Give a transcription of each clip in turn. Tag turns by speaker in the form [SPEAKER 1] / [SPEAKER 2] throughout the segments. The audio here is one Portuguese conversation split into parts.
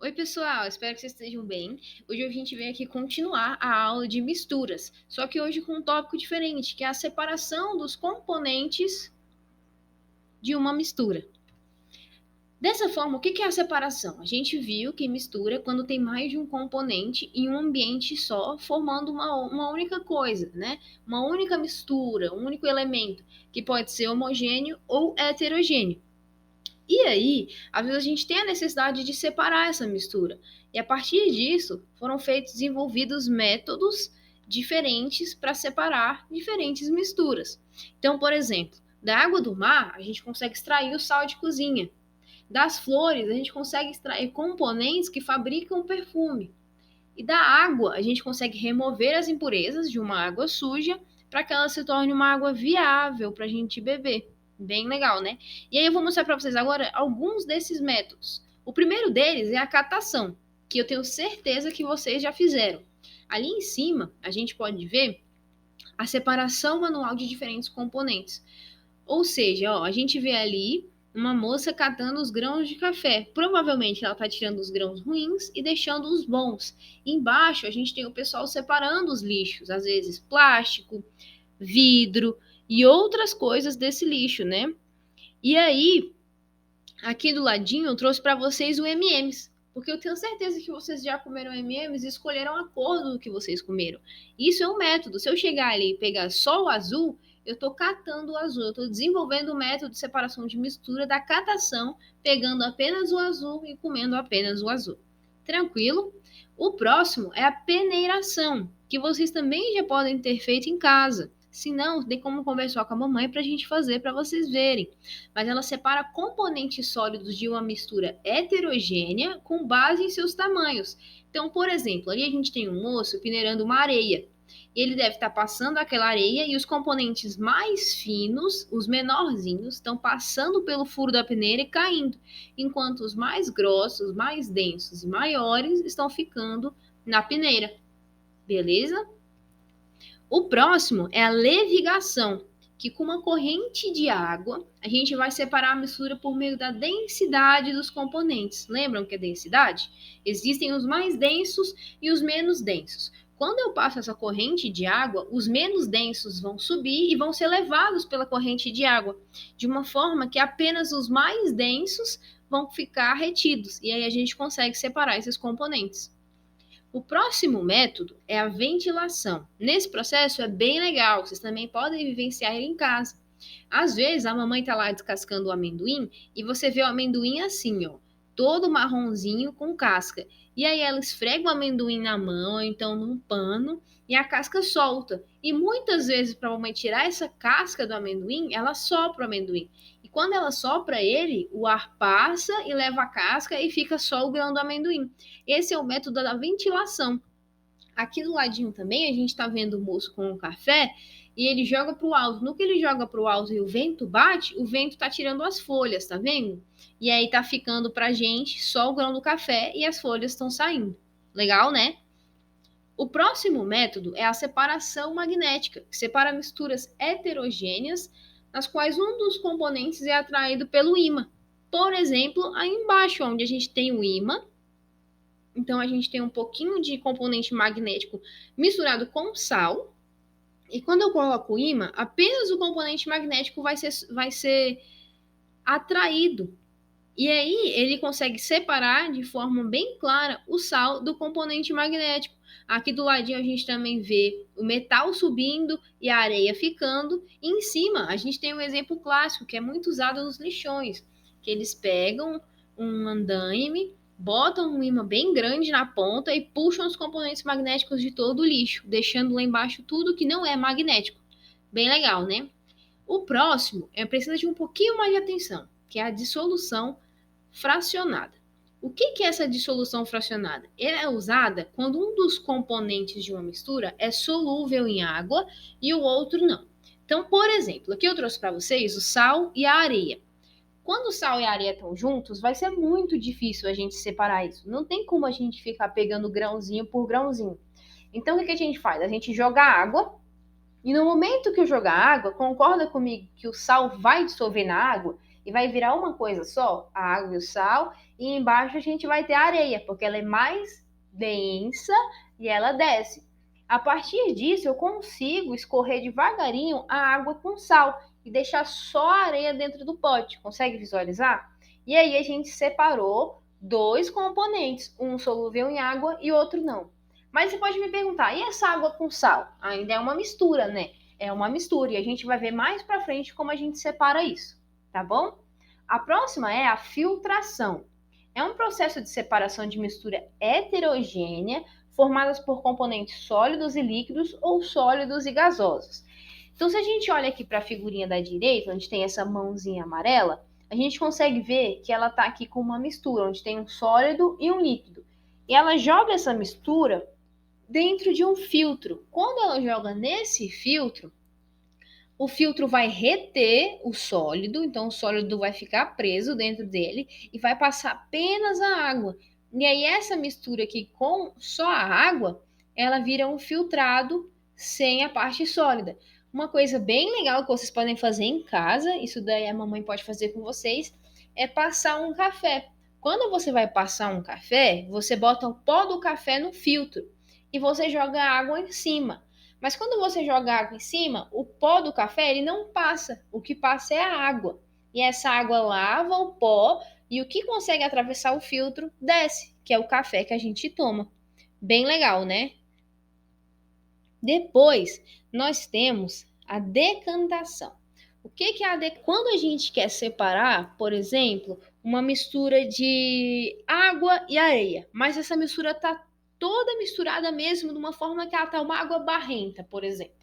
[SPEAKER 1] Oi, pessoal, espero que vocês estejam bem. Hoje a gente veio aqui continuar a aula de misturas, só que hoje com um tópico diferente, que é a separação dos componentes de uma mistura. Dessa forma, o que é a separação? A gente viu que mistura quando tem mais de um componente em um ambiente só, formando uma única coisa, né? Uma única mistura, um único elemento, que pode ser homogêneo ou heterogêneo. E aí, às vezes a gente tem a necessidade de separar essa mistura. E a partir disso, foram desenvolvidos métodos diferentes para separar diferentes misturas. Então, por exemplo, da água do mar, a gente consegue extrair o sal de cozinha. Das flores, a gente consegue extrair componentes que fabricam perfume. E da água, a gente consegue remover as impurezas de uma água suja para que ela se torne uma água viável para a gente beber. Bem legal, né? E aí eu vou mostrar para vocês agora alguns desses métodos. O primeiro deles é a catação, que eu tenho certeza que vocês já fizeram. Ali em cima, a gente pode ver a separação manual de diferentes componentes. Ou seja, ó, a gente vê ali uma moça catando os grãos de café. Provavelmente ela está tirando os grãos ruins e deixando os bons. Embaixo a gente tem o pessoal separando os lixos, às vezes plástico, vidro e outras coisas desse lixo, né? E aí, aqui do ladinho eu trouxe para vocês o M&M's, porque eu tenho certeza que vocês já comeram M&M's e escolheram a cor do que vocês comeram. Isso é um método. Se eu chegar ali e pegar só o azul, eu estou catando o azul. Eu estou desenvolvendo o método de separação de mistura da catação, pegando apenas o azul e comendo apenas o azul. Tranquilo? O próximo é a peneiração, que vocês também já podem ter feito em casa. Se não, tem como conversar com a mamãe para a gente fazer, para vocês verem. Mas ela separa componentes sólidos de uma mistura heterogênea com base em seus tamanhos. Então, por exemplo, ali a gente tem um moço peneirando uma areia. Ele deve estar passando aquela areia e os componentes mais finos, os menorzinhos, estão passando pelo furo da peneira e caindo, enquanto os mais grossos, mais densos e maiores estão ficando na peneira. Beleza? O próximo é a levigação, que com uma corrente de água, a gente vai separar a mistura por meio da densidade dos componentes. Lembram que é densidade? Existem os mais densos e os menos densos. Quando eu passo essa corrente de água, os menos densos vão subir e vão ser levados pela corrente de água, de uma forma que apenas os mais densos vão ficar retidos. E aí a gente consegue separar esses componentes. O próximo método é a ventilação. Nesse processo é bem legal, vocês também podem vivenciar ele em casa. Às vezes a mamãe está lá descascando o amendoim e você vê o amendoim assim, ó, todo marronzinho com casca. E aí ela esfrega o amendoim na mão, ou então num pano, e a casca solta. E muitas vezes, para a mamãe tirar essa casca do amendoim, ela sopra o amendoim. E quando ela sopra ele, o ar passa e leva a casca e fica só o grão do amendoim. Esse é o método da ventilação. Aqui do ladinho também a gente está vendo o moço com o café e ele joga para o alto. No que ele joga para o alto e o vento bate, o vento está tirando as folhas, tá vendo? E aí tá ficando para gente só o grão do café e as folhas estão saindo. Legal, né? O próximo método é a separação magnética, que separa misturas heterogêneas, nas quais um dos componentes é atraído pelo ímã. Por exemplo, aí embaixo, onde a gente tem o ímã, então a gente tem um pouquinho de componente magnético misturado com sal. E quando eu coloco o ímã, apenas o componente magnético vai ser atraído. E aí ele consegue separar de forma bem clara o sal do componente magnético. Aqui do ladinho a gente também vê o metal subindo e a areia ficando. E em cima a gente tem um exemplo clássico que é muito usado nos lixões, que eles pegam um andaime, botam um ímã bem grande na ponta e puxam os componentes magnéticos de todo o lixo, deixando lá embaixo tudo que não é magnético. Bem legal, né? O próximo precisa de um pouquinho mais de atenção, que é a dissolução fracionada. O que é essa dissolução fracionada? Ela é usada quando um dos componentes de uma mistura é solúvel em água e o outro não. Então, por exemplo, aqui eu trouxe para vocês o sal e a areia. Quando o sal e a areia estão juntos, vai ser muito difícil a gente separar isso. Não tem como a gente ficar pegando grãozinho por grãozinho. Então, o que a gente faz? A gente joga água e no momento que eu jogar água, concorda comigo que o sal vai dissolver na água e vai virar uma coisa só, a água e o sal, e embaixo a gente vai ter a areia, porque ela é mais densa e ela desce. A partir disso, eu consigo escorrer devagarinho a água com sal e deixar só a areia dentro do pote. Consegue visualizar? E aí a gente separou dois componentes, um solúvel em água e outro não. Mas você pode me perguntar, e essa água com sal? Ainda é uma mistura, né? É uma mistura e a gente vai ver mais para frente como a gente separa isso, tá bom? A próxima é a filtração. É um processo de separação de mistura heterogênea formadas por componentes sólidos e líquidos ou sólidos e gasosos. Então, se a gente olha aqui para a figurinha da direita, onde tem essa mãozinha amarela, a gente consegue ver que ela está aqui com uma mistura, onde tem um sólido e um líquido. E ela joga essa mistura dentro de um filtro. Quando ela joga nesse filtro, o filtro vai reter o sólido, então o sólido vai ficar preso dentro dele e vai passar apenas a água. E aí essa mistura aqui com só a água, ela vira um filtrado sem a parte sólida. Uma coisa bem legal que vocês podem fazer em casa, isso daí a mamãe pode fazer com vocês, é passar um café. Quando você vai passar um café, você bota o pó do café no filtro e você joga a água em cima. Mas quando você joga água em cima, o pó do café ele não passa. O que passa é a água. E essa água lava o pó e o que consegue atravessar o filtro desce, que é o café que a gente toma. Bem legal, né? Depois, nós temos a decantação. O que é a Quando a gente quer separar, por exemplo, uma mistura de água e areia, mas essa mistura está toda misturada mesmo de uma forma que ela tá uma água barrenta, por exemplo.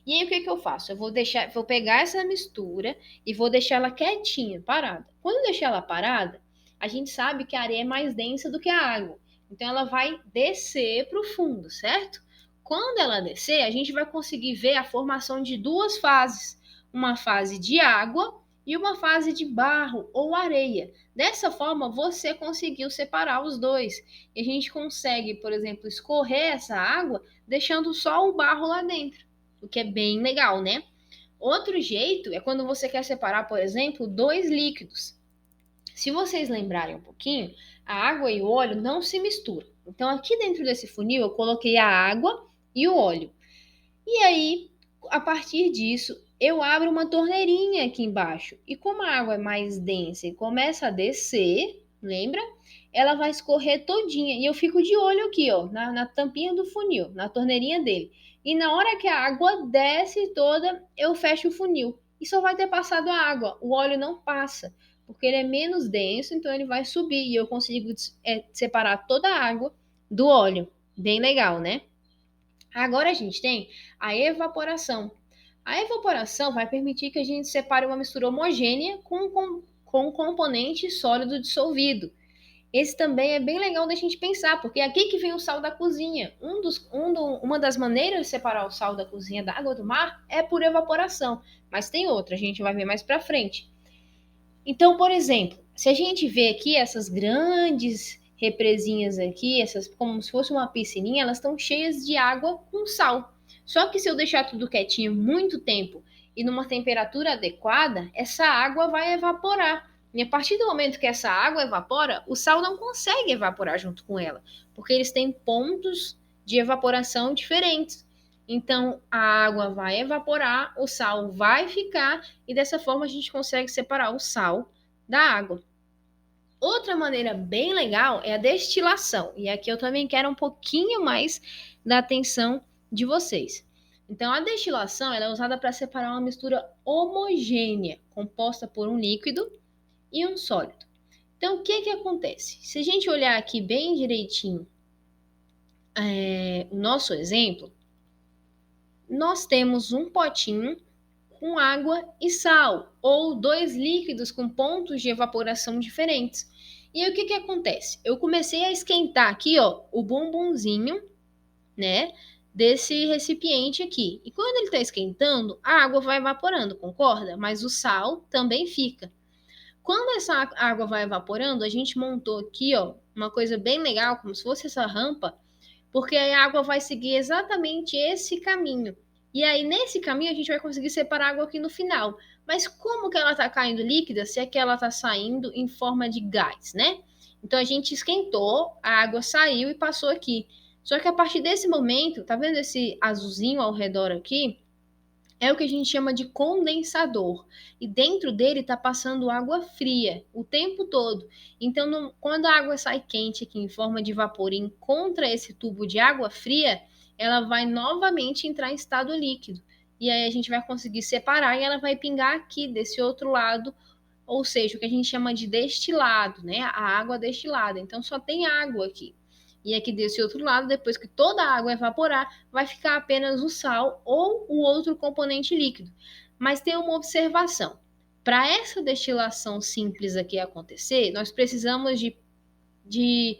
[SPEAKER 1] E aí o que eu faço? Eu vou pegar essa mistura e vou deixar ela quietinha, parada. Quando eu deixar ela parada, a gente sabe que a areia é mais densa do que a água. Então ela vai descer para o fundo, certo? Quando ela descer, a gente vai conseguir ver a formação de duas fases, uma fase de água e uma fase de barro ou areia. Dessa forma, você conseguiu separar os dois. E a gente consegue, por exemplo, escorrer essa água deixando só o barro lá dentro, o que é bem legal, né? Outro jeito é quando você quer separar, por exemplo, dois líquidos. Se vocês lembrarem um pouquinho, a água e o óleo não se misturam. Então, aqui dentro desse funil, eu coloquei a água e o óleo. E aí, a partir disso, eu abro uma torneirinha aqui embaixo. E como a água é mais densa e começa a descer, lembra? Ela vai escorrer todinha. E eu fico de olho aqui, ó, na tampinha do funil, na torneirinha dele. E na hora que a água desce toda, eu fecho o funil. E só vai ter passado a água. O óleo não passa, porque ele é menos denso, então ele vai subir. E eu consigo separar toda a água do óleo. Bem legal, né? Agora a gente tem a evaporação. A evaporação vai permitir que a gente separe uma mistura homogênea com um componente sólido dissolvido. Esse também é bem legal da gente pensar, porque é aqui que vem o sal da cozinha. Uma das maneiras de separar o sal da cozinha da água do mar é por evaporação, mas tem outra, a gente vai ver mais para frente. Então, por exemplo, se a gente vê aqui essas grandes represinhas aqui, essas como se fosse uma piscininha, elas estão cheias de água com sal. Só que se eu deixar tudo quietinho muito tempo e numa temperatura adequada, essa água vai evaporar. E a partir do momento que essa água evapora, o sal não consegue evaporar junto com ela, porque eles têm pontos de evaporação diferentes. Então, a água vai evaporar, o sal vai ficar, e dessa forma a gente consegue separar o sal da água. Outra maneira bem legal é a destilação, e aqui eu também quero um pouquinho mais da atenção de vocês. Então, a destilação ela é usada para separar uma mistura homogênea, composta por um líquido e um sólido. Então, o que acontece? Se a gente olhar aqui bem direitinho o nosso exemplo, nós temos um potinho com água e sal, ou dois líquidos com pontos de evaporação diferentes. E aí o que acontece? Eu comecei a esquentar aqui, ó, o bumbumzinho, né, desse recipiente aqui. E quando ele está esquentando, a água vai evaporando, concorda? Mas o sal também fica. Quando essa água vai evaporando, a gente montou aqui, ó, uma coisa bem legal, como se fosse essa rampa, porque a água vai seguir exatamente esse caminho. E aí, nesse caminho, a gente vai conseguir separar a água aqui no final. Mas como que ela está caindo líquida se é que ela está saindo em forma de gás, né? Então a gente esquentou, a água saiu e passou aqui. Só que a partir desse momento, tá vendo esse azulzinho ao redor aqui? É o que a gente chama de condensador. E dentro dele está passando água fria o tempo todo. Então, quando a água sai quente aqui em forma de vapor e encontra esse tubo de água fria, ela vai novamente entrar em estado líquido. E aí a gente vai conseguir separar e ela vai pingar aqui desse outro lado, ou seja, o que a gente chama de destilado, né? A água destilada. Então só tem água aqui. E aqui desse outro lado, depois que toda a água evaporar, vai ficar apenas o sal ou o outro componente líquido. Mas tem uma observação. Para essa destilação simples aqui acontecer, nós precisamos de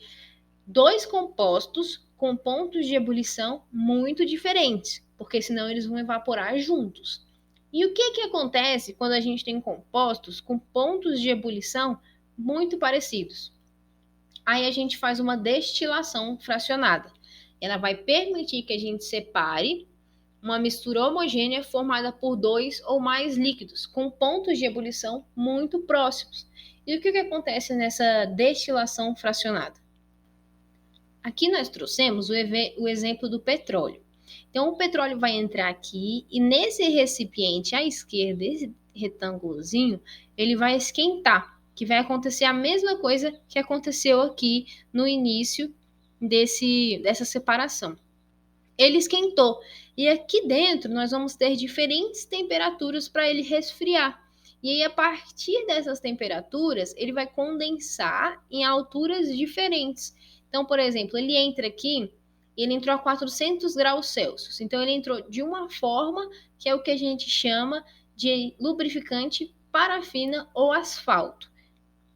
[SPEAKER 1] dois compostos com pontos de ebulição muito diferentes, porque senão eles vão evaporar juntos. E o que acontece quando a gente tem compostos com pontos de ebulição muito parecidos? Aí a gente faz uma destilação fracionada. Ela vai permitir que a gente separe uma mistura homogênea formada por dois ou mais líquidos, com pontos de ebulição muito próximos. E o que acontece nessa destilação fracionada? Aqui nós trouxemos o exemplo do petróleo. Então, o petróleo vai entrar aqui e nesse recipiente à esquerda, esse retângulozinho, ele vai esquentar, que vai acontecer a mesma coisa que aconteceu aqui no início dessa separação. Ele esquentou e aqui dentro nós vamos ter diferentes temperaturas para ele resfriar. E aí, a partir dessas temperaturas, ele vai condensar em alturas diferentes. Então, por exemplo, ele entra aqui, ele entrou a 400 graus Celsius. Então, ele entrou de uma forma que é o que a gente chama de lubrificante parafina ou asfalto.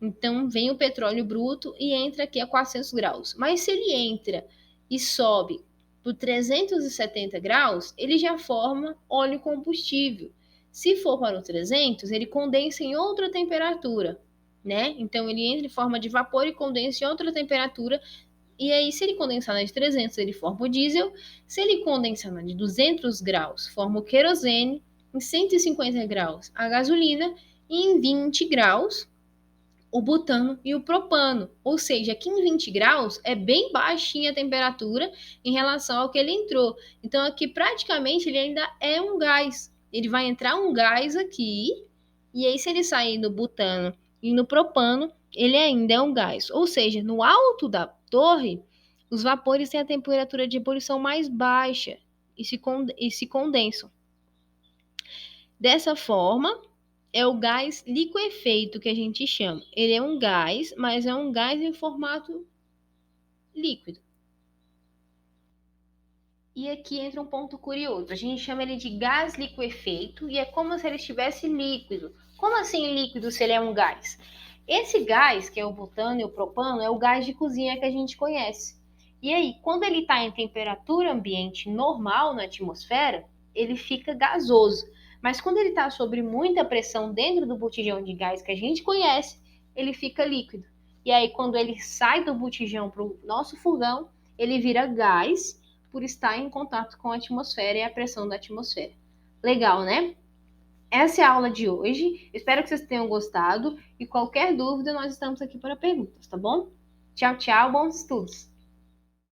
[SPEAKER 1] Então, vem o petróleo bruto e entra aqui a 400 graus. Mas se ele entra e sobe por 370 graus, ele já forma óleo combustível. Se for para o 300, ele condensa em outra temperatura, né? Então, ele entra em forma de vapor e condensa em outra temperatura. E aí, se ele condensar na de 300, ele forma o diesel. Se ele condensar na de 200 graus, forma o querosene. Em 150 graus, a gasolina. E em 20 graus, o butano e o propano. Ou seja, aqui em 20 graus é bem baixinha a temperatura em relação ao que ele entrou. Então, aqui praticamente ele ainda é um gás. Ele vai entrar um gás aqui, e aí se ele sair no butano e no propano, ele ainda é um gás. Ou seja, no alto da torre, os vapores têm a temperatura de ebulição mais baixa e se condensam. Dessa forma, é o gás liquefeito que a gente chama. Ele é um gás, mas é um gás em formato líquido. E aqui entra um ponto curioso. A gente chama ele de gás liquefeito e é como se ele estivesse líquido. Como assim líquido se ele é um gás? Esse gás, que é o butano e o propano, é o gás de cozinha que a gente conhece. E aí, quando ele está em temperatura ambiente normal na atmosfera, ele fica gasoso. Mas quando ele está sob muita pressão dentro do botijão de gás que a gente conhece, ele fica líquido. E aí, quando ele sai do botijão para o nosso fogão, ele vira gás por estar em contato com a atmosfera e a pressão da atmosfera. Legal, né? Essa é a aula de hoje. Espero que vocês tenham gostado. E qualquer dúvida, nós estamos aqui para perguntas, tá bom? Tchau, tchau. Bons estudos!